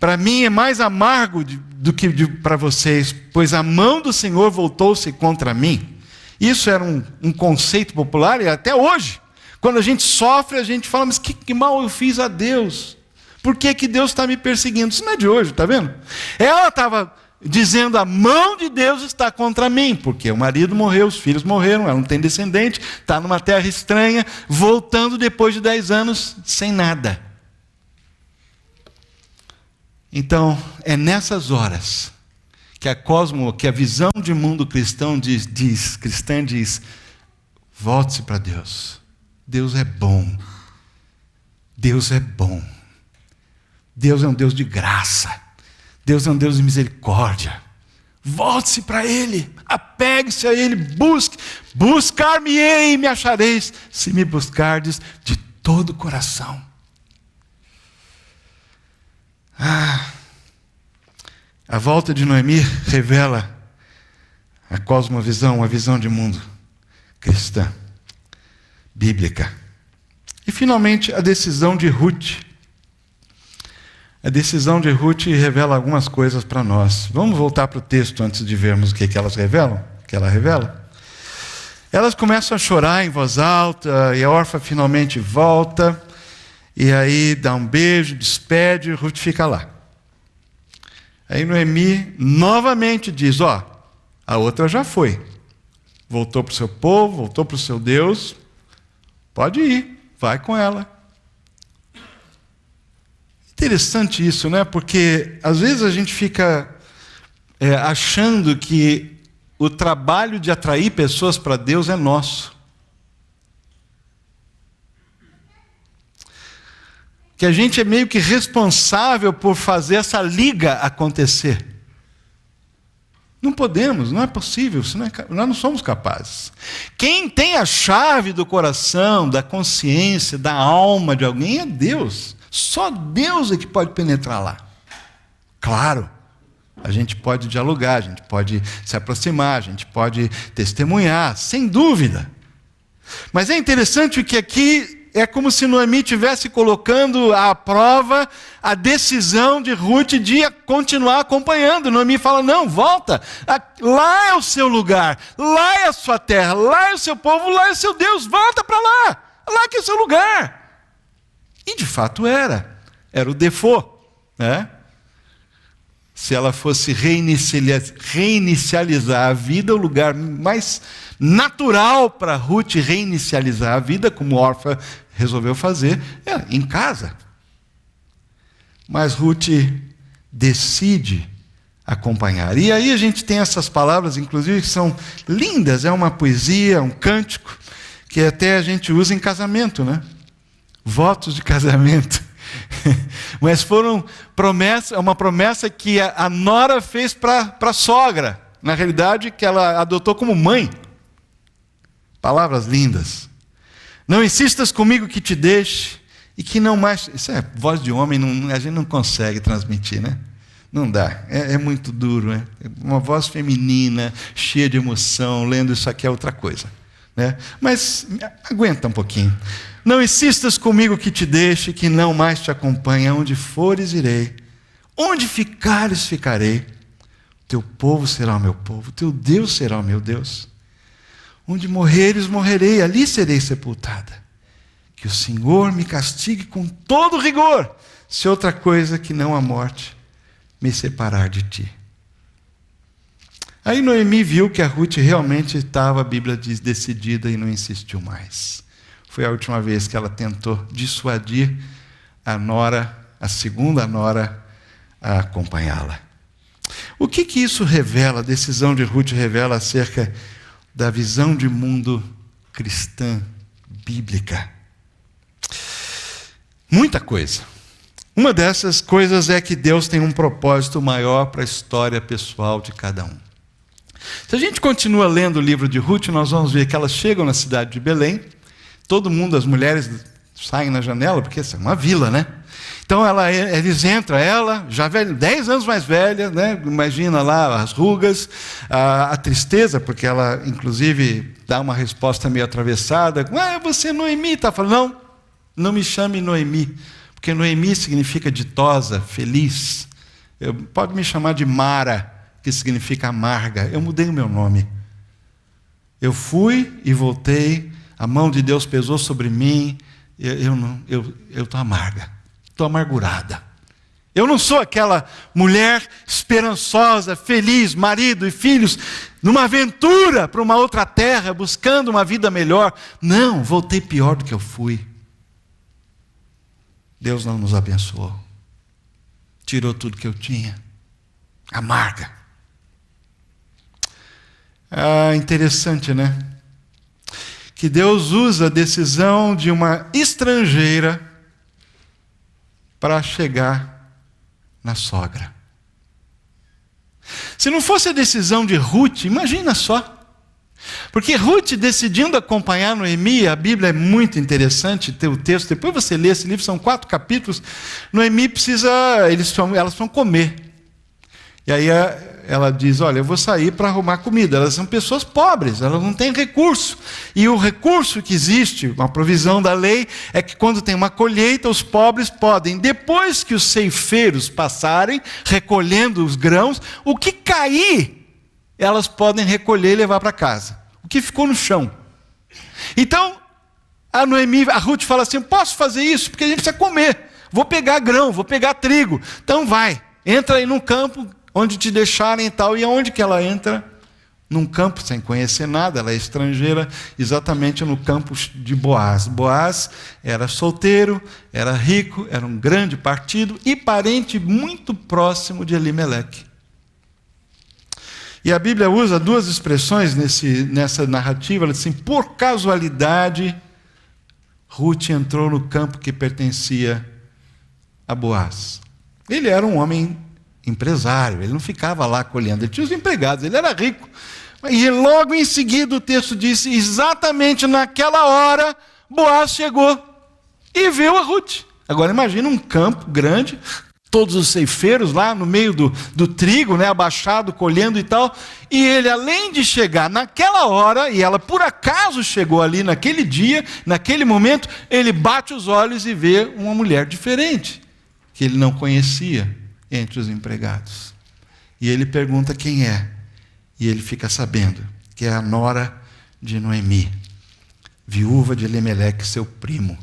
para mim é mais amargo do que para vocês, pois a mão do Senhor voltou-se contra mim. Isso era um conceito popular, e até hoje, quando a gente sofre, a gente fala: mas que mal eu fiz a Deus? Por que Deus está me perseguindo? Isso não é de hoje, está vendo? Ela estava dizendo: a mão de Deus está contra mim, porque o marido morreu, os filhos morreram, ela não tem descendente, está numa terra estranha, voltando depois de 10 anos sem nada. Então, é nessas horas que a visão de mundo cristão diz: volte-se para Deus. Deus é bom. Deus é bom. Deus é um Deus de graça. Deus é um Deus de misericórdia. Volte-se para Ele, apegue-se a Ele, busque. Buscar-me-ei e me achareis, se me buscardes de todo o coração. A volta de Noemi revela a cosmovisão, a visão de mundo cristã, bíblica. E finalmente a decisão de Ruth. A decisão de Ruth revela algumas coisas para nós. Vamos voltar para o texto antes de vermos o que elas revelam, o que ela revela. Elas começam a chorar em voz alta, e a órfã finalmente volta, e aí dá um beijo, despede, e Ruth fica lá. Aí Noemi novamente diz, a outra já foi. Voltou para o seu povo, voltou para o seu Deus, pode ir, vai com ela. Interessante isso, né? Porque às vezes a gente fica achando que o trabalho de atrair pessoas para Deus é nosso. Que a gente é meio que responsável por fazer essa liga acontecer. Não podemos, não é possível, nós não somos capazes. Quem tem a chave do coração, da consciência, da alma de alguém é Deus. Só Deus é que pode penetrar lá. Claro, a gente pode dialogar, a gente pode se aproximar, a gente pode testemunhar, sem dúvida. Mas é interessante que aqui é como se Noemi estivesse colocando à prova a decisão de Ruth de continuar acompanhando. Noemi fala, não, volta, lá é o seu lugar, lá é a sua terra, lá é o seu povo, lá é o seu Deus, volta para lá que é o seu lugar. E de fato era o default, né? Se ela fosse reinicializar a vida, o lugar mais natural para Ruth reinicializar a vida, como Orfa resolveu fazer, é em casa. Mas Ruth decide acompanhar. E aí a gente tem essas palavras, inclusive, que são lindas, é uma poesia, um cântico, que até a gente usa em casamento, né? Votos de casamento. Mas foram uma promessa que a nora fez para a sogra. Na realidade, que ela adotou como mãe. Palavras lindas. Não insistas comigo que te deixe e que não mais... Isso é voz de homem, a gente não consegue transmitir, né? Não dá, é muito duro, né? Uma voz feminina, cheia de emoção, lendo isso aqui é outra coisa, né? Mas aguenta um pouquinho. Não insistas comigo que te deixe, que não mais te acompanhe. Onde fores, irei. Onde ficares, ficarei. Teu povo será o meu povo, teu Deus será o meu Deus. Onde morreres, morrerei, ali serei sepultada. Que o Senhor me castigue com todo rigor, se outra coisa que não a morte me separar de ti. Aí Noemi viu que a Ruth realmente estava, a Bíblia diz, decidida e não insistiu mais. Foi a última vez que ela tentou dissuadir a segunda nora, a acompanhá-la. O que isso revela, a decisão de Ruth revela acerca da visão de mundo cristã, bíblica? Muita coisa. Uma dessas coisas é que Deus tem um propósito maior para a história pessoal de cada um. Se a gente continua lendo o livro de Ruth, nós vamos ver que elas chegam na cidade de Belém. Todo mundo, as mulheres saem na janela, porque essa é uma vila, né? Então eles entram, ela, já velha, 10 anos mais velha, né? Imagina lá as rugas, a tristeza, porque ela, inclusive, dá uma resposta meio atravessada. Você é Noemi, está falando, não me chame Noemi, porque Noemi significa ditosa, feliz. Pode me chamar de Mara, que significa amarga. Eu mudei o meu nome. Eu fui e voltei. A mão de Deus pesou sobre mim, eu estou amarga, estou amargurada. Eu não sou aquela mulher esperançosa, feliz, marido e filhos, numa aventura para uma outra terra, buscando uma vida melhor. Não, voltei pior do que eu fui. Deus não nos abençoou. Tirou tudo que eu tinha. Amarga. Interessante, né? Que Deus usa a decisão de uma estrangeira para chegar na sogra. Se não fosse a decisão de Ruth, imagina só. Porque Ruth decidindo acompanhar Noemi, a Bíblia é muito interessante, ter o texto, depois você lê esse livro, são 4 capítulos, Noemi elas precisam comer. E aí ela diz, olha, eu vou sair para arrumar comida. Elas são pessoas pobres, elas não têm recurso. E o recurso que existe, uma provisão da lei, é que quando tem uma colheita, os pobres podem, depois que os ceifeiros passarem, recolhendo os grãos, o que cair, elas podem recolher e levar para casa. O que ficou no chão. Então, a Ruth fala assim, posso fazer isso? Porque a gente precisa comer. Vou pegar grão, vou pegar trigo. Então vai, entra aí num campo onde te deixarem e tal. E aonde que ela entra? Num campo sem conhecer nada, ela é estrangeira, exatamente no campo de Boaz. Boaz era solteiro, era rico, era um grande partido e parente muito próximo de Elimeleque. E a Bíblia usa 2 expressões nessa narrativa. Ela diz assim, por casualidade, Ruth entrou no campo que pertencia a Boaz. Ele era um homem empresário, ele não ficava lá colhendo, ele tinha os empregados, ele era rico. E logo em seguida o texto diz, exatamente naquela hora, Boaz chegou e viu a Ruth. Agora imagina um campo grande, todos os ceifeiros lá no meio do trigo, né, abaixado, colhendo e tal, e ele, além de chegar naquela hora, e ela por acaso chegou ali naquele dia, naquele momento, ele bate os olhos e vê uma mulher diferente, que ele não conhecia entre os empregados. E ele pergunta quem é, e ele fica sabendo que é a nora de Noemi, viúva de Elimeleque, seu primo.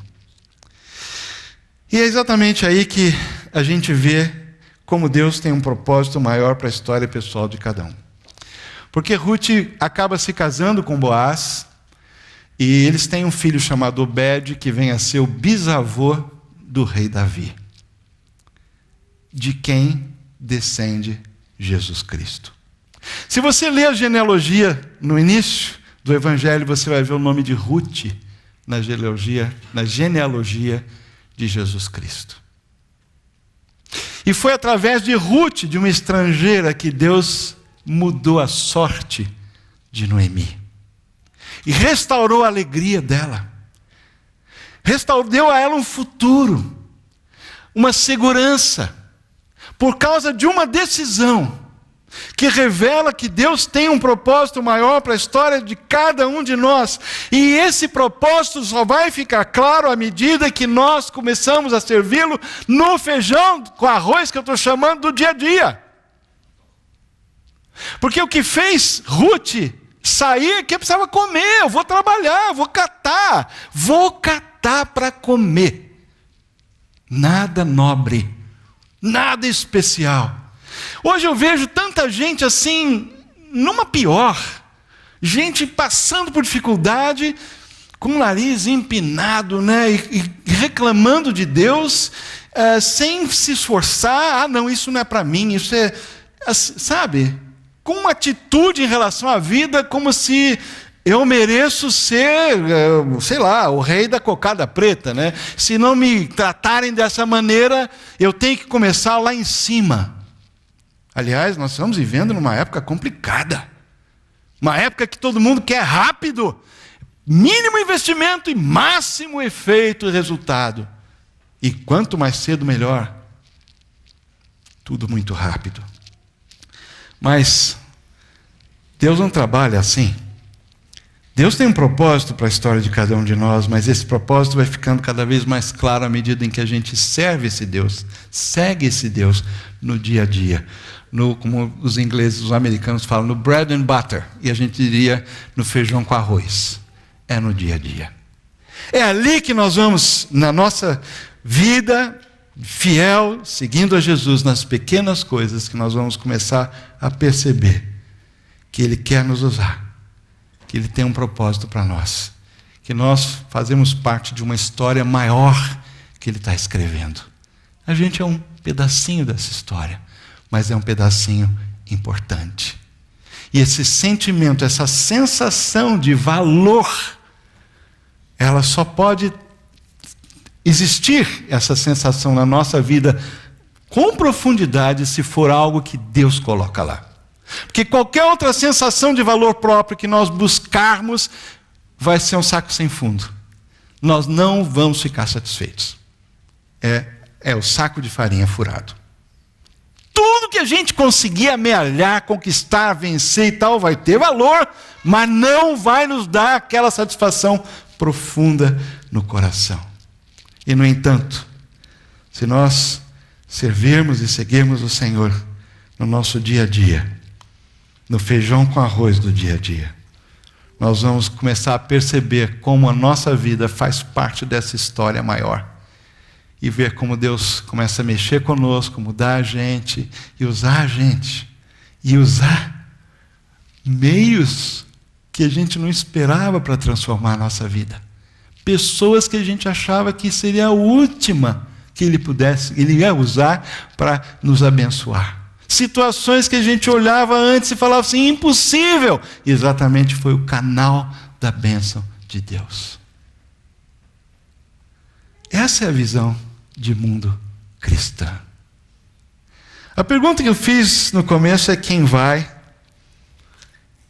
E é exatamente aí que a gente vê como Deus tem um propósito maior para a história pessoal de cada um. Porque Ruth acaba se casando com Boaz, e eles têm um filho chamado Obed, que vem a ser o bisavô do rei Davi, de quem descende Jesus Cristo. Se você ler a genealogia no início do Evangelho, você vai ver o nome de Ruth na genealogia de Jesus Cristo. E foi através de Ruth, de uma estrangeira, que Deus mudou a sorte de Noemi. E restaurou a alegria dela. Deu a ela um futuro, uma segurança, por causa de uma decisão que revela que Deus tem um propósito maior para a história de cada um de nós. E esse propósito só vai ficar claro à medida que nós começamos a servi-lo no feijão com arroz, que eu estou chamando do dia a dia. Porque o que fez Ruth sair é que precisava comer. Eu vou trabalhar, vou catar para comer. Nada nobre, nada especial. Hoje eu vejo tanta gente assim, numa pior, gente passando por dificuldade, com o nariz empinado, né, e reclamando de Deus, sem se esforçar. Não, isso não é para mim, isso é, sabe, com uma atitude em relação à vida, como se eu mereço ser, sei lá, o rei da cocada preta, né? Se não me tratarem dessa maneira, eu tenho que começar lá em cima. Aliás, nós estamos vivendo numa época complicada. Uma época que todo mundo quer rápido. Mínimo investimento e máximo efeito e resultado. E quanto mais cedo, melhor. Tudo muito rápido. Mas Deus não trabalha assim. Deus tem um propósito para a história de cada um de nós, mas esse propósito vai ficando cada vez mais claro à medida em que a gente serve esse Deus, segue esse Deus no dia a dia. Como os ingleses, os americanos falam, no bread and butter, e a gente diria no feijão com arroz. É no dia a dia. É ali que nós vamos, na nossa vida fiel, seguindo a Jesus, nas pequenas coisas, que nós vamos começar a perceber que Ele quer nos usar, que Ele tem um propósito para nós, que nós fazemos parte de uma história maior que Ele está escrevendo. A gente é um pedacinho dessa história, mas é um pedacinho importante. E esse sentimento, essa sensação de valor, ela só pode existir, essa sensação na nossa vida, com profundidade, se for algo que Deus coloca lá. Porque qualquer outra sensação de valor próprio que nós buscarmos vai ser um saco sem fundo. Nós não vamos ficar satisfeitos. É o saco de farinha furado. Tudo que a gente conseguir amealhar, conquistar, vencer e tal, vai ter valor, mas não vai nos dar aquela satisfação profunda no coração. E, no entanto, se nós servirmos e seguirmos o Senhor no nosso dia a dia, no feijão com arroz do dia a dia, nós vamos começar a perceber como a nossa vida faz parte dessa história maior. E ver como Deus começa a mexer conosco, mudar a gente, e usar a gente, e usar meios que a gente não esperava para transformar a nossa vida. Pessoas que a gente achava que seria a última que ele ia usar para nos abençoar. Situações que a gente olhava antes e falava assim, impossível. E exatamente foi o canal da bênção de Deus. Essa é a visão de mundo cristã. A pergunta que eu fiz no começo é quem vai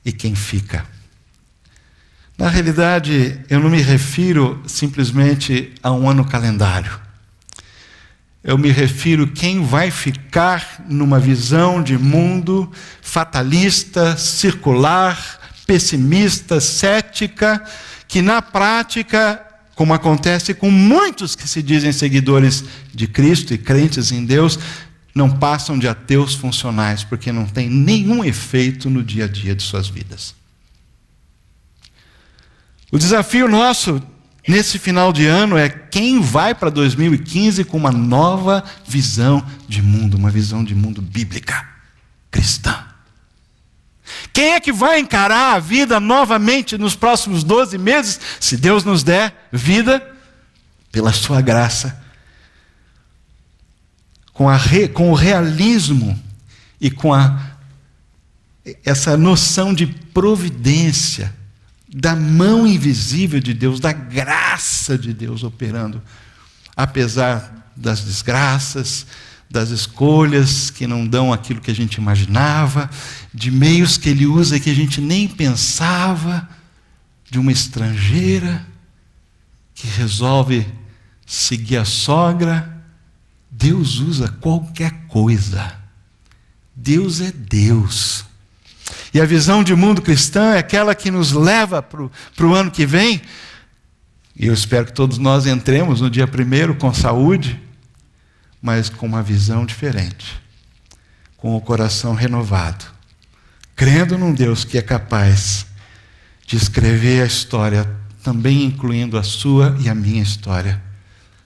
e quem fica. Na realidade, eu não me refiro simplesmente a um ano calendário. Eu me refiro quem vai ficar numa visão de mundo fatalista, circular, pessimista, cética, que na prática, como acontece com muitos que se dizem seguidores de Cristo e crentes em Deus, não passam de ateus funcionais, porque não tem nenhum efeito no dia a dia de suas vidas. O desafio nosso nesse final de ano é quem vai para 2015 com uma nova visão de mundo, uma visão de mundo bíblica, cristã. Quem é que vai encarar a vida novamente nos próximos 12 meses, se Deus nos der vida, pela sua graça, com o realismo e com essa noção de providência, da mão invisível de Deus, da graça de Deus operando, apesar das desgraças, das escolhas que não dão aquilo que a gente imaginava, de meios que ele usa que a gente nem pensava, de uma estrangeira que resolve seguir a sogra. Deus usa qualquer coisa. Deus é Deus. E a visão de mundo cristã é aquela que nos leva para o ano que vem, e eu espero que todos nós entremos no dia 1º com saúde, mas com uma visão diferente, com o coração renovado, crendo num Deus que é capaz de escrever a história, também incluindo a sua e a minha história.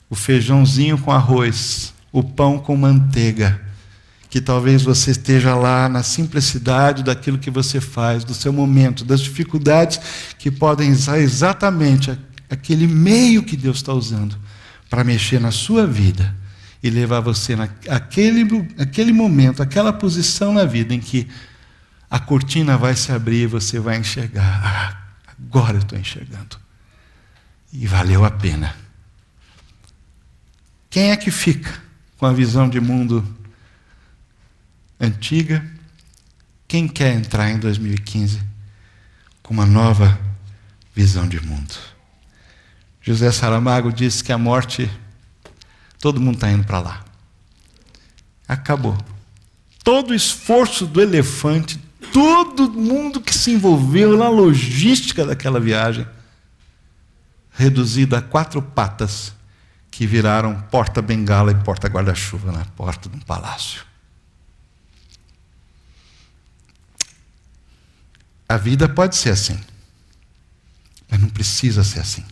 O feijãozinho com arroz, o pão com manteiga, que talvez você esteja lá na simplicidade daquilo que você faz, do seu momento, das dificuldades que podem usar exatamente aquele meio que Deus está usando para mexer na sua vida e levar você naquele momento, aquela posição na vida em que a cortina vai se abrir e você vai enxergar. Agora eu estou enxergando. E valeu a pena. Quem é que fica com a visão de mundo antiga? Quem quer entrar em 2015 com uma nova visão de mundo? José Saramago disse que a morte, todo mundo está indo para lá. Acabou. Todo o esforço do elefante, todo mundo que se envolveu na logística daquela viagem, reduzido a 4 patas que viraram porta-bengala e porta-guarda-chuva na porta de um palácio. A vida pode ser assim, mas não precisa ser assim.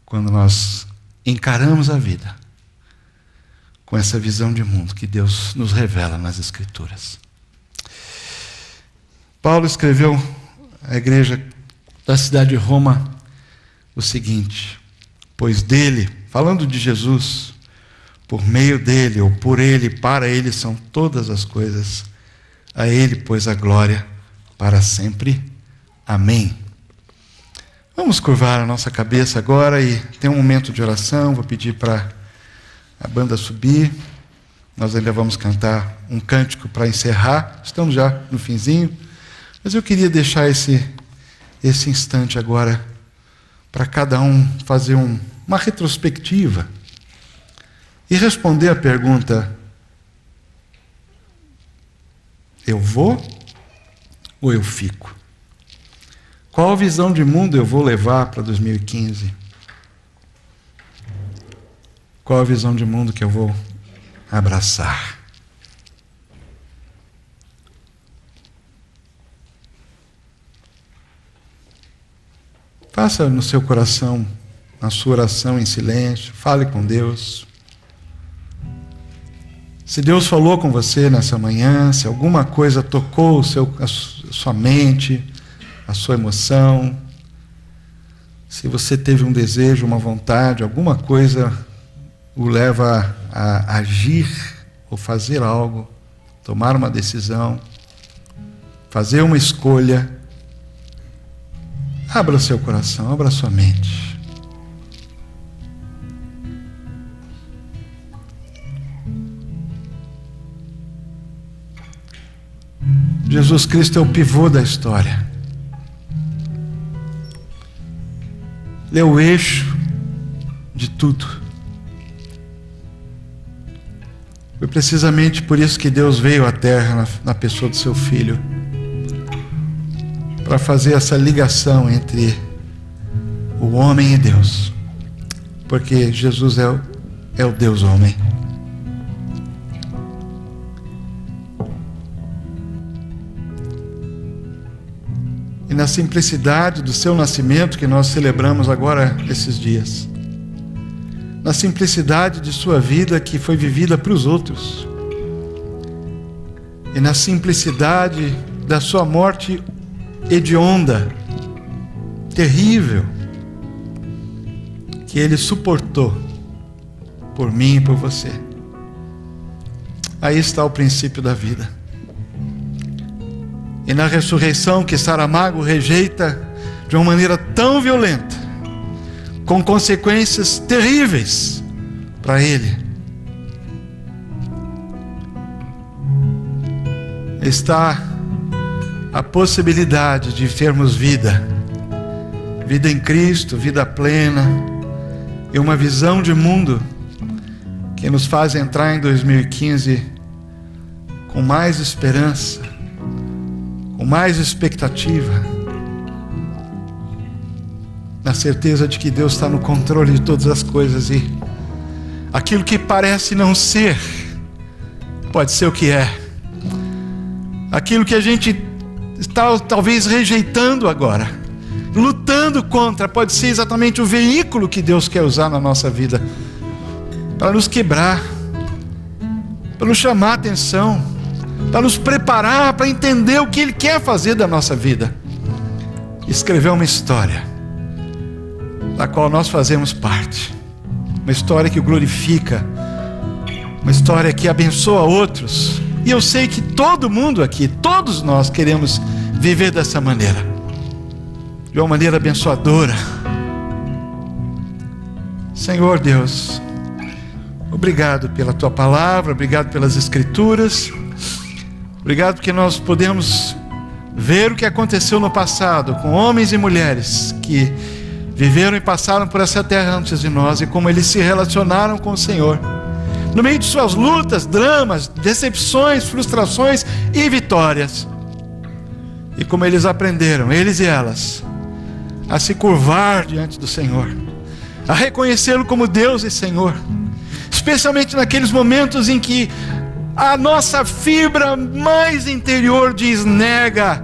Quando nós encaramos a vida com essa visão de mundo que Deus nos revela nas Escrituras. Paulo escreveu à igreja da cidade de Roma o seguinte: pois dele, falando de Jesus, por meio dele, ou por ele, para ele são todas as coisas, a ele, pois, a glória para sempre. Amém. Vamos curvar a nossa cabeça agora e ter um momento de oração. Vou pedir para a banda subir. Nós ainda vamos cantar um cântico para encerrar. Estamos já no finzinho. Mas eu queria deixar esse instante agora para cada um fazer uma retrospectiva e responder a pergunta: eu vou ou eu fico? Qual visão de mundo eu vou levar para 2015? Qual a visão de mundo que eu vou abraçar? Faça no seu coração, na sua oração em silêncio, fale com Deus. Se Deus falou com você nessa manhã, se alguma coisa tocou a sua mente, a sua emoção, se você teve um desejo, uma vontade, alguma coisa o leva a agir ou fazer algo, tomar uma decisão, fazer uma escolha, abra o seu coração, abra a sua mente. Jesus Cristo é o pivô da história. Ele é o eixo de tudo. Foi precisamente por isso que Deus veio à Terra na pessoa do seu Filho, para fazer essa ligação entre o homem e Deus, porque Jesus é o Deus homem. E na simplicidade do seu nascimento, que nós celebramos agora esses dias, na simplicidade de sua vida que foi vivida para os outros, e na simplicidade da sua morte hedionda, terrível, que Ele suportou por mim e por você. Aí está o princípio da vida. E na ressurreição que Saramago rejeita de uma maneira tão violenta, com consequências terríveis para ele, está a possibilidade de termos vida em Cristo, vida plena, e uma visão de mundo que nos faz entrar em 2015 com mais esperança, com mais expectativa, na certeza de que Deus está no controle de todas as coisas, e aquilo que parece não ser, pode ser o que é. Aquilo que a gente está talvez rejeitando agora, lutando contra, pode ser exatamente o veículo que Deus quer usar na nossa vida, para nos quebrar, para nos chamar a atenção, para nos preparar, para entender o que Ele quer fazer da nossa vida. Escrever uma história da qual nós fazemos parte, uma história que o glorifica, uma história que abençoa outros. E eu sei que todo mundo aqui, todos nós queremos viver dessa maneira, de uma maneira abençoadora. Senhor Deus, obrigado pela Tua palavra, obrigado pelas Escrituras, obrigado porque nós podemos ver o que aconteceu no passado com homens e mulheres que viveram e passaram por essa terra antes de nós, e como eles se relacionaram com o Senhor, no meio de suas lutas, dramas, decepções, frustrações e vitórias, e como eles aprenderam, eles e elas, a se curvar diante do Senhor, a reconhecê-lo como Deus e Senhor, especialmente naqueles momentos em que a nossa fibra mais interior diz nega.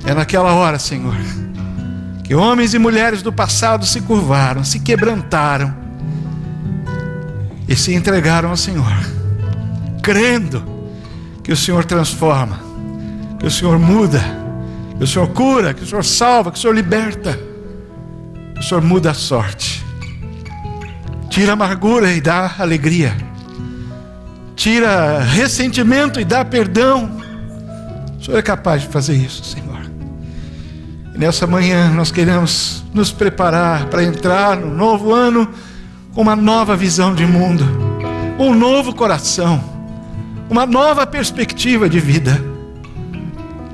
É naquela hora, Senhor, que homens e mulheres do passado se curvaram, se quebrantaram e se entregaram ao Senhor, crendo que o Senhor transforma, que o Senhor muda, que o Senhor cura, que o Senhor salva, que o Senhor liberta, que o Senhor muda a sorte, tira a amargura e dá alegria, tira ressentimento e dá perdão. O Senhor é capaz de fazer isso, Senhor. E nessa manhã nós queremos nos preparar para entrar no novo ano uma nova visão de mundo, um novo coração, uma nova perspectiva de vida.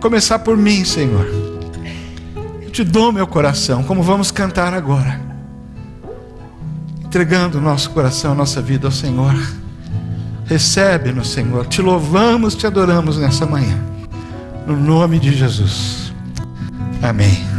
Começar por mim, Senhor. Eu te dou meu coração, como vamos cantar agora, entregando o nosso coração, nossa vida ao Senhor. Recebe-nos, Senhor. Te louvamos, te adoramos nessa manhã, no nome de Jesus. Amém.